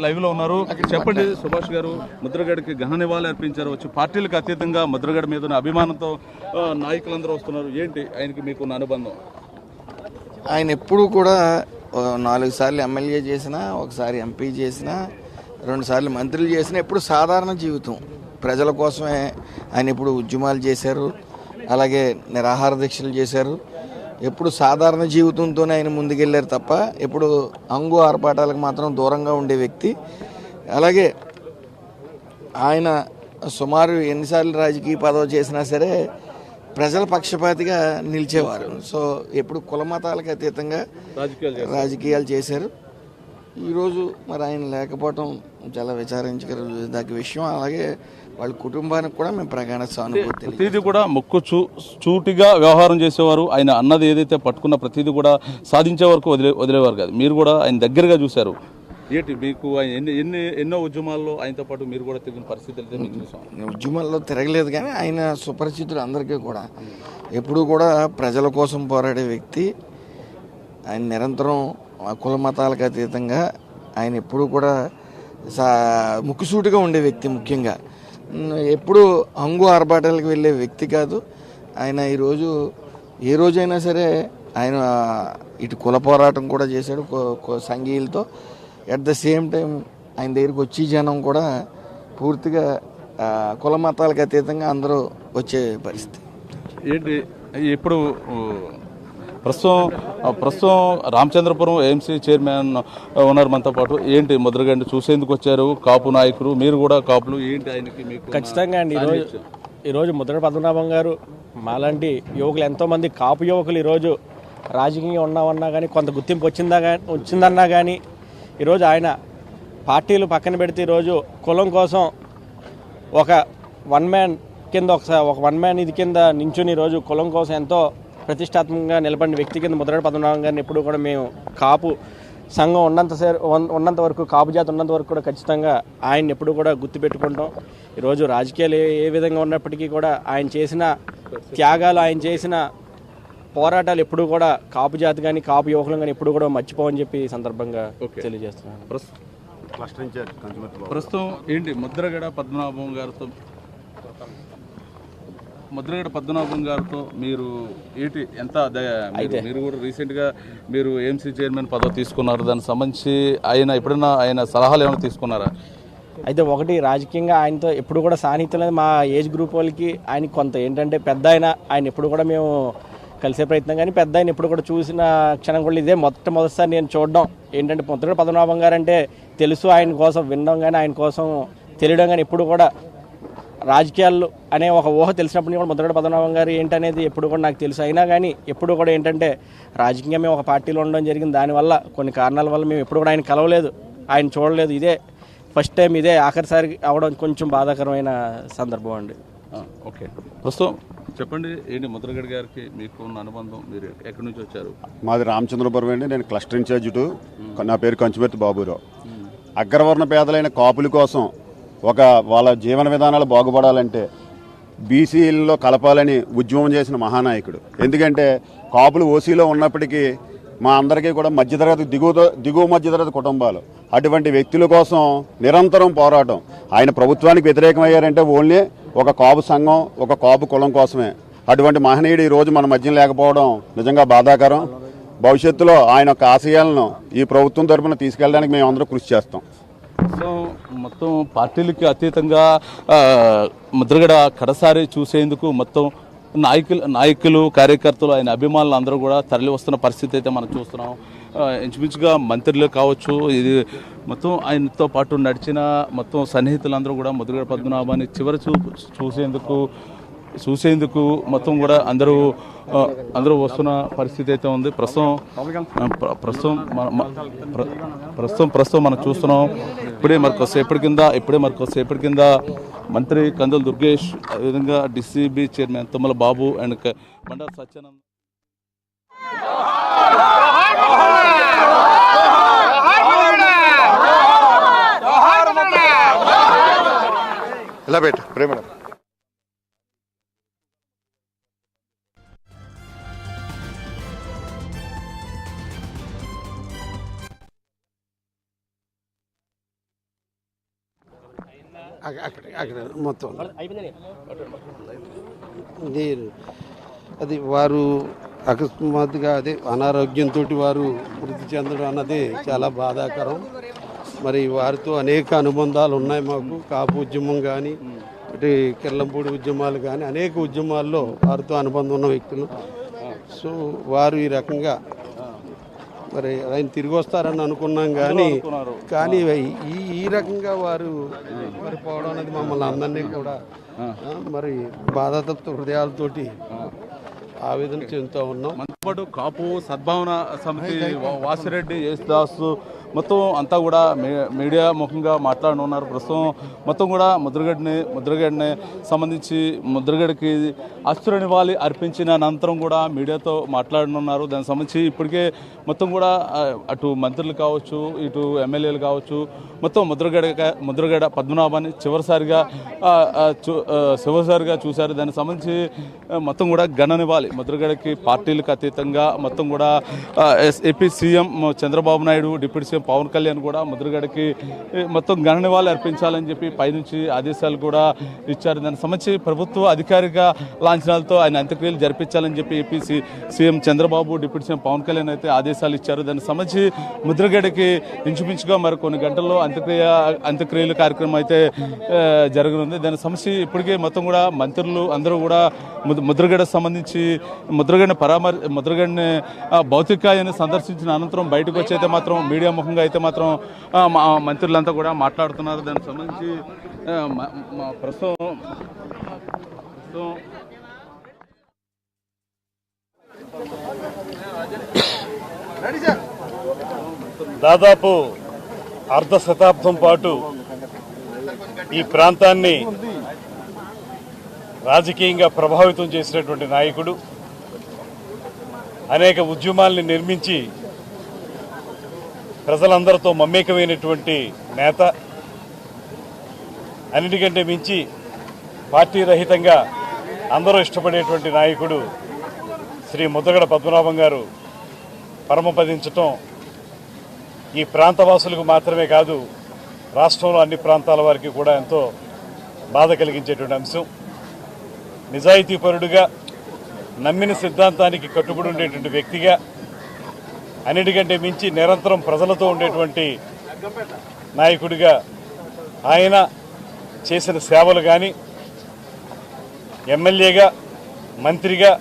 Live లో ఉన్నారు. చెప్పండి సుభాష్ గారు, ముద్రగడకి ఘన నివాళులు అర్పించారు. వచ్చి పార్టీలకు అతీతంగా ముద్రగడ మీద ఉన్న అభిమానంతో నాయకులందరూ వస్తున్నారు. ఏంటి ఆయనకి మీకున్న అనుబంధం? ఆయన ఎప్పుడు కూడా 4 సార్లు ఎమ్మెల్యే చేసినా, ఒకసారి ఎంపీ చేసినా, 2 సార్లు మంత్రులు చేసినా ఎప్పుడు సాధారణ జీవితం ప్రజల కోసమే. ఆయన ఎప్పుడు ఉద్యమాలు చేశారు, అలాగే నిరాహార దీక్షలు చేశారు. ఎప్పుడు సాధారణ జీవితంతోనే ఆయన ముందుకెళ్ళారు తప్ప ఎప్పుడు అంగు ఆర్పాటాలకు మాత్రం దూరంగా ఉండే వ్యక్తి. అలాగే ఆయన సుమారు ఎన్నిసార్లు రాజకీయ పదవి చేసినా సరే ప్రజల పక్షపాతిగా నిలిచేవారు. సో ఎప్పుడు కుల మతాలకు అతీతంగా రాజకీయాలు చేశారు. ఈరోజు మరి ఆయన లేకపోవటం చాలా విచారించదగ్గ విషయం. అలాగే వాళ్ళ కుటుంబానికి కూడా మేము ప్రగాఢ సానుభూతి. ప్రతిదీ కూడా మొక్కు చూటిగా వ్యవహారం చేసేవారు. ఆయన అన్నది ఏదైతే పట్టుకున్న ప్రతిదీ కూడా సాధించే వరకు వదిలేవారు కాదు. మీరు కూడా ఆయన దగ్గరగా చూశారు. ఏంటి మీకు ఎన్నో ఉద్యమాల్లో ఆయనతో పాటు మీరు కూడా తిరిగిన పరిస్థితులు మీకు చూసాం. ఉద్యమాల్లో తిరగలేదు కానీ ఆయన సుపరిచితులు అందరికీ కూడా. ఎప్పుడు కూడా ప్రజల కోసం పోరాడే వ్యక్తి. ఆయన నిరంతరం కుల మతాలకు అతీతంగా ఆయన ఎప్పుడు కూడా ముక్కుసూటిగా ఉండే వ్యక్తి. ముఖ్యంగా ఎప్పుడు హంగు ఆర్భాటాలకు వెళ్ళే వ్యక్తి కాదు ఆయన. ఈరోజు ఏ రోజైనా సరే ఆయన ఇటు కుల పోరాటం కూడా చేశాడు సంఘీయులతో. అట్ ద సేమ్ టైం ఆయన దగ్గరికి వచ్చి జనం కూడా పూర్తిగా కుల మతాలకు అతీతంగా అందరూ వచ్చే పరిస్థితి. ఏంటి ఇప్పుడు ప్రస్తుతం రామచంద్రపురం ఏఎంసీ చైర్మన్ ఉన్నారు మనతో పాటు. ఏంటి ముద్రగడ్ని చూసేందుకు వచ్చారు కాపు నాయకులు, మీరు కూడా కాపులు. ఏంటి ఆయనకి మీకు? ఖచ్చితంగా అండి. ఈరోజు ముద్రగడ పద్మనాభం గారు మాలాంటి యువకులు, ఎంతోమంది కాపు యువకులు ఈరోజు రాజకీయంగా ఉన్నామన్నా కానీ, కొంత గుర్తింపు వచ్చిందన్నా కానీ, ఈరోజు ఆయన పార్టీలు పక్కన పెడితే ఈరోజు కులం కోసం ఒక వన్ మ్యాన్ ఇది కింద నించుని ఈరోజు కులం కోసం ఎంతో ప్రతిష్టాత్మకంగా నిలబడిన వ్యక్తి కింద ముద్రగడ పద్మనాభం గారిని ఎప్పుడు కూడా మేము కాపు సంఘం ఉన్నంత వరకు, కాపు జాతి ఉన్నంత వరకు కూడా ఖచ్చితంగా ఆయన ఎప్పుడు కూడా గుర్తుపెట్టుకుంటాం. ఈరోజు రాజకీయాలు ఏ విధంగా ఉన్నప్పటికీ కూడా ఆయన చేసిన త్యాగాలు, ఆయన చేసిన పోరాటాలు ఎప్పుడు కూడా కాపు జాతి కానీ కాపు యువకులు కానీ ఎప్పుడు కూడా మర్చిపోవని చెప్పి ఈ సందర్భంగా తెలియజేస్తున్నాను. ప్రస్తుతం ఏంటి ముద్రగడ పద్మనాభం గారితో మీరు ఏంటి ఎంత మీరు కూడా రీసెంట్గా మీరు ఏఎంసీ చైర్మన్ పదవి తీసుకున్నారు. దానికి సంబంధించి ఎప్పుడైనా ఆయన సలహాలు ఏమైనా తీసుకున్నారా? అయితే ఒకటి, రాజకీయంగా ఆయనతో ఎప్పుడు కూడా సాన్నిహిత్యం లేదు. మా ఏజ్ గ్రూప్ వాళ్ళకి ఆయన కొంత ఏంటంటే పెద్ద ఆయన ఎప్పుడు కూడా మేము కలిసే ప్రయత్నం, కానీ పెద్ద ఆయన ఎప్పుడు కూడా చూసిన క్షణం కూడా ఇదే మొదటిసారి నేను చూడడం. ఏంటంటే ముద్రగడ పద్మనాభం గారు అంటే తెలుసు, ఆయన కోసం వినడం కానీ ఆయన కోసం తెలియడం కానీ, ఎప్పుడు కూడా రాజకీయాలు అనే ఒక ఊహ తెలిసినప్పుడు కూడా ముద్రగడ పద్మనాభం గారు ఏంటనేది ఎప్పుడు కూడా నాకు తెలుసు. అయినా కానీ ఎప్పుడు కూడా ఏంటంటే రాజకీయంగా మేము ఒక పార్టీలో ఉండడం జరిగింది. దానివల్ల కొన్ని కారణాల వల్ల మేము ఎప్పుడు కూడా ఆయన కలవలేదు, ఆయన చూడలేదు. ఇదే ఫస్ట్ టైం, ఇదే ఆఖరిసారి అవడం కొంచెం బాధాకరమైన సందర్భం అండి. ఓకే, ప్రస్తుతం చెప్పండి, ఏంటి ముద్రగడ గారికి మీకు ఉన్న అనుబంధం? మీరు ఎక్కడి నుంచి వచ్చారు? మాది రామచంద్రపురం అండి. నేను క్లస్టర్ ఇన్ఛార్జ్. నా పేరు కంచుమర్తి బాబురావు. అగ్రవర్ణ పేదలైన కాపుల కోసం వాళ్ళ జీవన విధానాలు బాగుపడాలంటే బీసీల్లో కలపాలని ఉద్యమం చేసిన మహానాయకుడు. ఎందుకంటే కాపులు ఓసీలో ఉన్నప్పటికీ మా అందరికీ కూడా మధ్యతరగతి దిగువ మధ్యతరగతి కుటుంబాలు. అటువంటి వ్యక్తుల కోసం నిరంతరం పోరాటం. ఆయన ప్రభుత్వానికి వ్యతిరేకమయ్యారంటే ఓన్లీ ఒక కాపు సంఘం, ఒక కాపు కులం కోసమే. అటువంటి మహనీయుడు ఈరోజు మన మధ్య లేకపోవడం నిజంగా బాధాకరం. భవిష్యత్తులో ఆయన యొక్క ఆశయాలను ఈ ప్రభుత్వం తరఫున తీసుకెళ్ళడానికి మేము అందరూ కృషి చేస్తాం. మొత్తం పార్టీలకి అతీతంగా ముద్రగడ కడసారి చూసేందుకు మొత్తం నాయకులు కార్యకర్తలు, ఆయన అభిమానులు అందరూ కూడా తరలి వస్తున్న పరిస్థితి అయితే మనం చూస్తున్నాం. ఇంచుమించుగా మంత్రులు కావచ్చు, ఇది మొత్తం ఆయనతో పాటు నడిచిన మొత్తం సన్నిహితులందరూ కూడా ముద్రగడ పద్మనాభాన్ని చివరి చూసేందుకు మొత్తం కూడా అందరూ వస్తున్న పరిస్థితి అయితే ఉంది. ప్రస్తుతం మనం చూస్తున్నాం. ఇప్పుడే మరికొద్దిసేపటి కింద మంత్రి కందుల దుర్గేష్, అదేవిధంగా DCB chairman Tummala Babu and Bandaru Satyanand ఇలా పెట్టు ప్రేమ అక్కడ మొత్తం అది వారు అకస్మాత్తుగా అదే అనారోగ్యంతో వారు మృతి చెందడం అన్నది చాలా బాధాకరం. మరి వారితో అనేక అనుబంధాలు ఉన్నాయి మాకు. కాపు ఉద్యమం కానీ ఇటు కిర్లంపూడి ఉద్యమాలు కానీ అనేక ఉద్యమాల్లో వారితో అనుబంధం ఉన్న వ్యక్తులు. సో వారు ఈ రకంగా మరి ఆయన తిరిగి వస్తారని అనుకున్నాం కానీ ఈ రకంగా వారు మరి పోవడం అనేది మమ్మల్ని అందరినీ కూడా మరి బాధాతప్త హృదయాలతోటి ఆవేదన చెందుతూ ఉన్నాం. మనతో పాటు కాపు సద్భావన సమితి వాసిరెడ్డి యేసుదాస్ మొత్తం అంతా కూడా మీడియా ముఖంగా మాట్లాడనున్నారు. ప్రస్తుతం మొత్తం కూడా ముద్రగడ్ని సంబంధించి ముద్రగడ్కి అశ్రు నివాళి అర్పించిన అనంతరం కూడా మీడియాతో మాట్లాడనున్నారు. దానికి సంబంధించి ఇప్పటికే మొత్తం కూడా అటు మంత్రులు కావచ్చు, ఇటు ఎమ్మెల్యేలు కావచ్చు, మొత్తం ముద్రగడ పద్మనాభాన్ని చివరిసారిగా చూశారు. దానికి సంబంధించి మొత్తం కూడా ఘన నివాళి ముద్రగడకి పార్టీలకు అతీతంగా మొత్తం కూడా AP CM Chandrababu Naidu, deputy CM Pawan Kalyan కూడా ముద్రగడకి మొత్తం ఘన నివాళి అర్పించాలని చెప్పి పైనుంచి ఆదేశాలు కూడా ఇచ్చారు. దానికి సంబంధించి ప్రభుత్వ అధికారిక లాంఛనాలతో ఆయన అంత్యక్రియలు జరిపించాలని చెప్పి AP CM Chandrababu, deputy CM Pawan Kalyan అయితే ఆదేశాలు ఇచ్చారు. దానికి సంబంధించి ముద్రగడకి ఇంచుమించుగా మరి కొన్ని గంటల్లో అంత్యక్రియల కార్యక్రమం అయితే జరగనుంది. దానికి సంబంధించి ఇప్పటికే మొత్తం కూడా మంత్రులు అందరూ కూడా ముద్రగడ సంబంధించి ముద్రగడ్ని భౌతికాయాన్ని సందర్శించిన అనంతరం బయటకు వచ్చి అయితే మాత్రం మీడియా ముఖంగా అయితే మాత్రం మంత్రులంతా కూడా మాట్లాడుతున్నారు. దానికి సంబంధించి ప్రస్తుతం దాదాపు అర్ధ శతాబ్దం పాటు ఈ ప్రాంతాన్ని రాజకీయంగా ప్రభావితం చేసినటువంటి నాయకుడు, అనేక ఉద్యమాల్ని నిర్మించి ప్రజలందరితో మమేకమైనటువంటి నేత, అన్నిటికంటే మించి పార్టీ రహితంగా అందరూ ఇష్టపడేటువంటి నాయకుడు శ్రీ ముద్రగడ పద్మనాభం గారు పరమపదించటం ఈ ప్రాంతవాసులకు మాత్రమే కాదు, రాష్ట్రంలో అన్ని ప్రాంతాల వారికి కూడా ఎంతో బాధ కలిగించేటువంటి అంశం. నిజాయితీపరుడుగా, నమ్మిన సిద్ధాంతానికి కట్టుబడి ఉండేటువంటి వ్యక్తిగా, అన్నిటికంటే మించి నిరంతరం ప్రజలతో ఉండేటువంటి నాయకుడిగా ఆయన చేసిన సేవలు కానీ, ఎమ్మెల్యేగా, మంత్రిగా,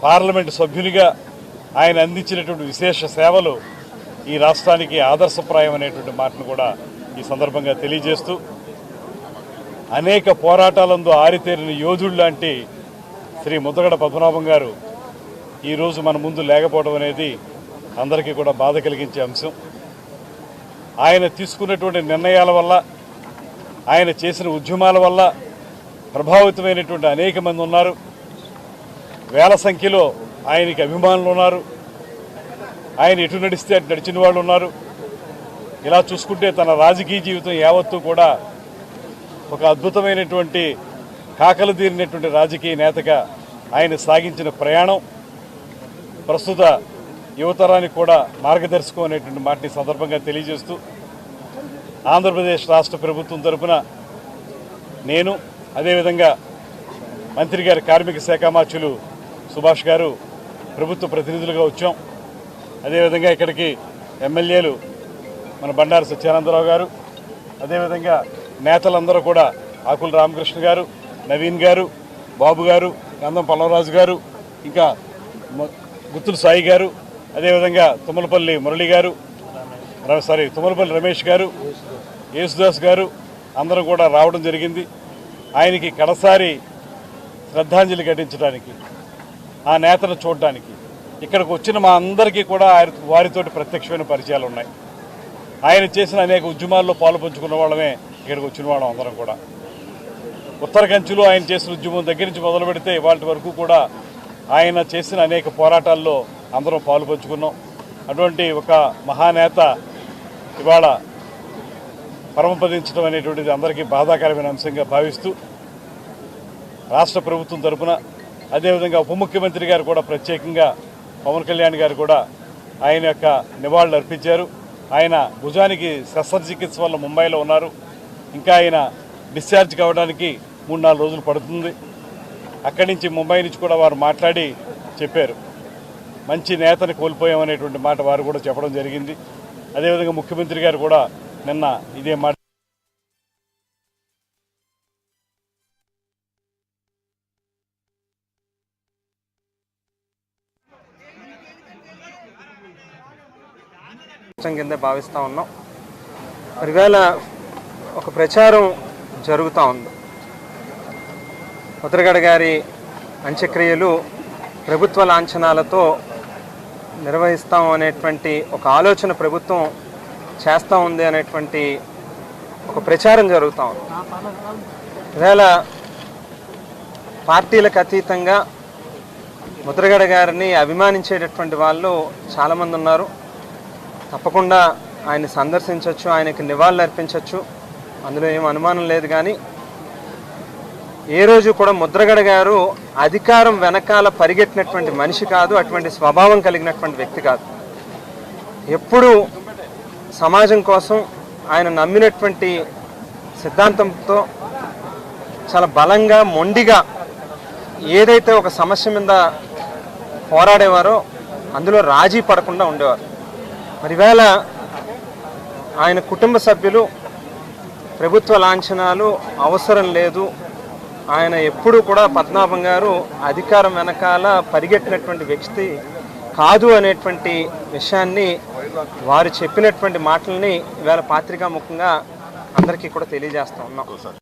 పార్లమెంటు సభ్యునిగా ఆయన అందించినటువంటి విశేష సేవలు ఈ రాష్ట్రానికి ఆదర్శప్రాయం అనేటువంటి మాటను కూడా ఈ సందర్భంగా తెలియజేస్తూ, అనేక పోరాటాలందు ఆరితేరిన యోధుడు లాంటి శ్రీ ముద్రగడ పద్మనాభం గారు ఈరోజు మన ముందు లేకపోవడం అనేది అందరికీ కూడా బాధ కలిగించే అంశం. ఆయన తీసుకున్నటువంటి నిర్ణయాల వల్ల, ఆయన చేసిన ఉద్యమాల వల్ల ప్రభావితమైనటువంటి అనేక మంది ఉన్నారు. వేల సంఖ్యలో ఆయనకి అభిమానులు ఉన్నారు. ఆయన ఎటు నడిస్తే అటు నడిచిన వాళ్ళు ఉన్నారు. ఇలా చూసుకుంటే తన రాజకీయ జీవితం యావత్తూ కూడా ఒక అద్భుతమైనటువంటి కాకలు తీరినటువంటి రాజకీయ నేతగా ఆయన సాగించిన ప్రయాణం ప్రస్తుత యువతరానికి కూడా మార్గదర్శకం అనేటువంటి మాటని సందర్భంగా తెలియజేస్తూ, ఆంధ్రప్రదేశ్ రాష్ట్ర ప్రభుత్వం తరఫున నేను, అదేవిధంగా మంత్రి గారి కార్మిక శాఖ మార్చులు సుభాష్ గారు ప్రభుత్వ ప్రతినిధులుగా వచ్చాం. అదేవిధంగా ఇక్కడికి ఎమ్మెల్యేలు మన బండారు సత్యానందరావు గారు, అదేవిధంగా నేతలందరూ కూడా ఆకుల రామకృష్ణ గారు, నవీన్ గారు, బాబు గారు, గంధం పల్లవరాజు గారు, ఇంకా గుత్తుల సాయి గారు, అదేవిధంగా తుమ్మలపల్లి మురళి గారు, తుమ్మలపల్లి రమేష్ గారు, యేసుదాస్ గారు అందరూ కూడా రావడం జరిగింది. ఆయనకి కడసారి శ్రద్ధాంజలి ఘటించడానికి, ఆ నేతను చూడడానికి ఇక్కడికి వచ్చిన మా అందరికీ కూడా వారితోటి ప్రత్యక్షమైన పరిచయాలు ఉన్నాయి. ఆయన చేసిన అనేక ఉద్యమాల్లో పాలు పంచుకున్న వాళ్ళమే ఇక్కడికి వచ్చిన వాళ్ళం అందరం కూడా. ఉత్తర కంచిలో ఆయన చేసిన ఉద్యమం దగ్గర నుంచి మొదలు పెడితే వాటి వరకు కూడా ఆయన చేసిన అనేక పోరాటాల్లో అందరం పాలు పంచుకున్నాం. అటువంటి ఒక మహానేత ఇవాళ పరమపదించడం అనేటువంటిది అందరికీ బాధాకరమైన అంశంగా భావిస్తూ, రాష్ట్ర ప్రభుత్వం తరఫున, అదేవిధంగా ఉప ముఖ్యమంత్రి గారు కూడా ప్రత్యేకంగా పవన్ కళ్యాణ్ గారు కూడా ఆయన యొక్క నివాళులు అర్పించారు. ఆయన భుజానికి శస్త్రచికిత్స వల్ల ముంబైలో ఉన్నారు. ఇంకా ఆయన డిశ్చార్జ్ కావడానికి 3-4 రోజులు పడుతుంది. అక్కడి నుంచి ముంబై నుంచి కూడా వారు మాట్లాడి చెప్పారు, మంచి నేతని కోల్పోయామనేటువంటి మాట వారు కూడా చెప్పడం జరిగింది. అదేవిధంగా ముఖ్యమంత్రి గారు కూడా నిన్న ఇదే మాట కింద భావిస్తూ ఉన్నాం. ఇవాళ ఒక ప్రచారం జరుగుతూ ఉంది. ముద్రగడ గారి అంత్యక్రియలు ప్రభుత్వ లాంఛనాలతో నిర్వహిస్తాం అనేటువంటి ఒక ఆలోచన ప్రభుత్వం చేస్తూ ఉంది అనేటువంటి ఒక ప్రచారం జరుగుతూ ఉంది. ఇవాళ పార్టీలకు అతీతంగా ముద్రగడ గారిని అభిమానించేటటువంటి వాళ్ళు చాలామంది ఉన్నారు. తప్పకుండా ఆయన సందర్శించవచ్చు, ఆయనకి నివాళులు అర్పించవచ్చు, అందులో ఏం అనుమానం లేదు. కానీ ఏ రోజు కూడా ముద్రగడ గారు అధికారం వెనకాల పరిగెట్టినటువంటి మనిషి కాదు, అటువంటి స్వభావం కలిగినటువంటి వ్యక్తి కాదు. ఎప్పుడూ సమాజం కోసం ఆయన నమ్మినటువంటి సిద్ధాంతంతో చాలా బలంగా మొండిగా ఏదైతే ఒక సమస్య మీద పోరాడేవారో అందులో రాజీ పడకుండా ఉండేవారు. మరి వేళ ఆయన కుటుంబ సభ్యులు ప్రభుత్వ లాంఛనాలు అవసరం లేదు, ఆయన ఎప్పుడూ కూడా పద్మనాభం గారు అధికారం వెనకాల పరిగెట్టినటువంటి వ్యక్తి కాదు అనేటువంటి విషయాన్ని వారు చెప్పినటువంటి మాటల్ని ఇవాళ పాత్రికా ముఖంగా అందరికీ కూడా తెలియజేస్తూ ఉన్నాం.